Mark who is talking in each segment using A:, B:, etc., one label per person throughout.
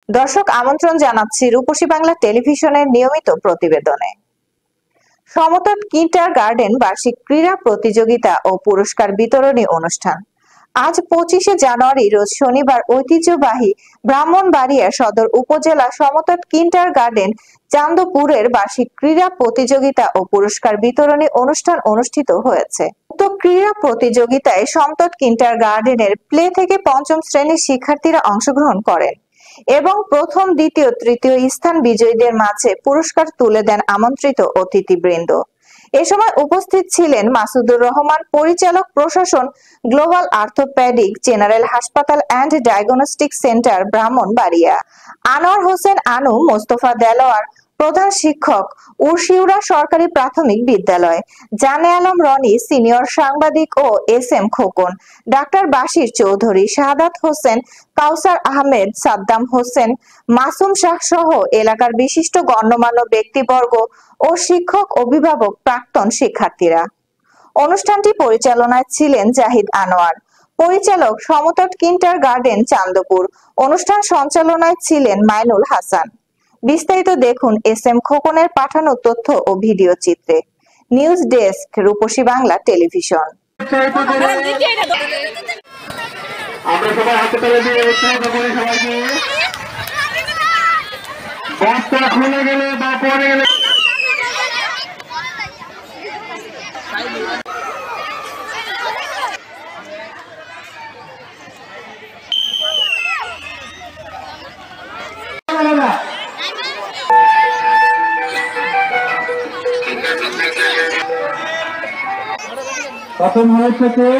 A: দর্শক আমন্ত্রণ জানাচ্ছি রূপসী বাংলা টেলিভিশনের নিয়মিত প্রতিবেদনে। সমতট কিন্ডার গার্ডেন বার্ষিক ক্রীড়া প্রতিযোগিতা ও পুরস্কার বিতরণী অনুষ্ঠান আজ 25শে জানুয়ারি রোজ শনিবার ঐতিহ্যবাহী ব্রাহ্মণবাড়িয়া সদর উপজেলা সমতট কিন্ডার গার্ডেন চান্দপুরের বার্ষিক ক্রীড়া প্রতিযোগিতা ও পুরস্কার বিতরণী অনুষ্ঠান অনুষ্ঠিত হয়েছে। উক্ত ক্রীড়া প্রতিযোগিতায় সমতট কিন্ডার গার্ডেনের প্লে থেকে পঞ্চম শ্রেণীর শিক্ষার্থীরা অংশগ্রহণ করেন এবং প্রথম, দ্বিতীয়, তৃতীয় স্থান বিজয়ীদের মাঝে পুরস্কার তুলে দেন আমন্ত্রিত অতিথিবৃন্দ। এ সময় উপস্থিত ছিলেন মাসুদুর রহমান, পরিচালক প্রশাসন, গ্লোবাল আর্থোপেডিক জেনারেল হাসপাতাল and diagnostic centre Brahmanbaria, Anwar Hossain আনু, মোস্তফা দেলোয়ার, প্রধান শিক্ষক, উরশিউরা সরকারি প্রাথমিক বিদ্যালয়, জানে আলম রনি, সিনিয়র সাংবাদিক ও এস.এম. খোকন, ডাক্তার বাশির চৌধুরী, শাহাদাত হোসেন, কাউসার আহমেদ, সাদ্দাম হোসেন, মাসুম শাহ সহ এলাকার বিশিষ্ট গণ্যমান্য ব্যক্তিবর্গ ও শিক্ষক, অভিভাবক, প্রাক্তন শিক্ষার্থীরা। অনুষ্ঠানটি পরিচালনায় ছিলেন জাহিদ আনোয়ার, পরিচালক সমতট কিন্ডার গার্ডেন চান্দপুর। অনুষ্ঠান সঞ্চালনায় ছিলেন মাইনুল হাসান। বিস্তারিত দেখুন এস.এম. খোকনের পাঠানো তথ্য ও ভিডিও চিত্রে। নিউজ ডেস্ক, রূপসী বাংলা টেলিভিশন।
B: আমরা সবাই হাতে তালে দিয়ে করি সবাইকে। বস্তা খুলে গেলে বা পরে গেলে প্রথম হয়েছে কে?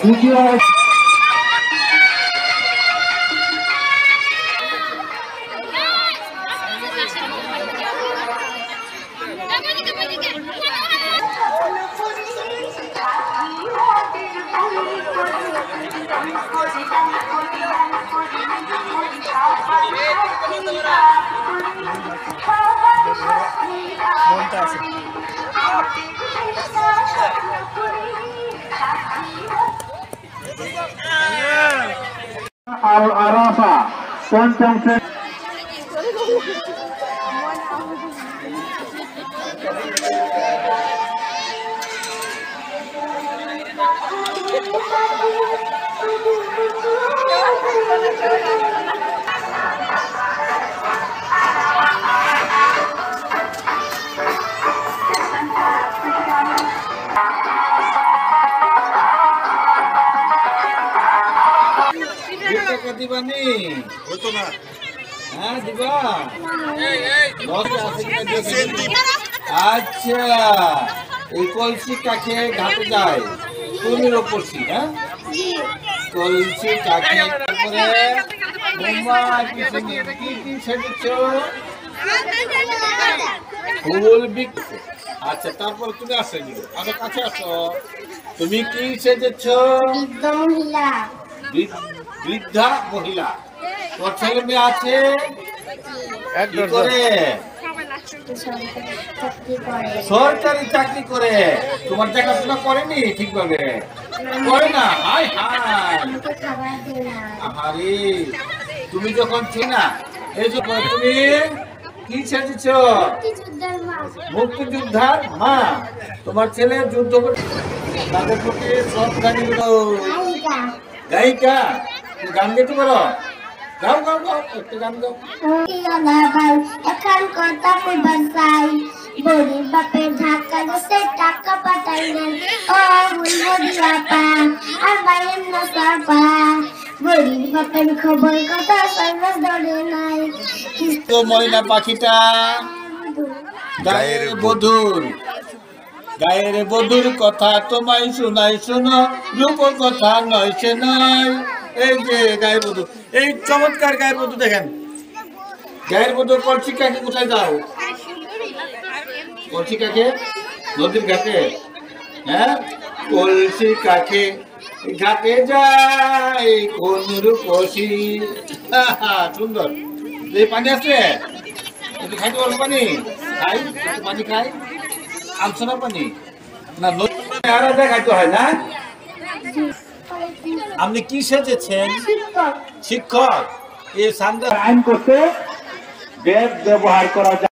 B: দ্বিতীয় আল আরাফা পঞ্চম শ্রেণী। দিবানি হতো না। হ্যাঁ দিবা। আচ্ছা, এই কলসি কাকে ঘাটে যায়? তুমির কলসি। হ্যাঁ, কলসি কাকে করে কি সেজেছ? ফুল বিক। আচ্ছা, তারপর তুমি আসে আগে কাছে আসো। তুমি কি সেজেছ? বৃদ্ধা মহিলা। তোর ছেলে মেয়ে আছে? সরকারি চাকরি করে। তোমার দেখাশোনা করেনি ঠিকভাবে? করে না? হাই হাই, আরে তুমি যখন ছিল না, এই যে তুমি কি সেজেছ? মুক্তিযোদ্ধার মা। তোমার ছেলে যুদ্ধ করে, তাদের প্রতি শ্রদ্ধানি গায়িকা। গান গাইতে পারো? গাও গাও গাও, একটু গান গাও।
C: এখন কথা কইবার চাই, গরিব বাপের ঢাকা দেশে টাকা পাঠাইলেন, ও বলবো দিয়াপা আর বাইরের না সাপা, গরিব বাপের খবর কথা সর্বস ধরে নাই।
B: তো ময়না পাখিটা গায়ের বধুর, গায়ের বধুর কথা তোমায় শোনাই শোনো, রূপর কথা নয় সে নয়। এই যে গায়ের বধূ, এই চমৎকার গায়ের বধূ দেখেন। গায়ের বধূর কলসি কাকে কোথায় যাও? কলসি কাকে? নদীর ঘাটে। হ্যাঁ, কলসি কাকে ঘাটে যায় কোন রূপসী। সুন্দর। এই পানি আছে? খাইতে পারবো পানি? খাই, পানি খাই। আনছো না পানি? না, নদী খাইতে হয় না? আপনি কি সেজেছেন?
C: শিক্ষক।
B: শিক্ষক। এই সান্দার
D: আইন করতে বেদ ব্যবহার করা যায়।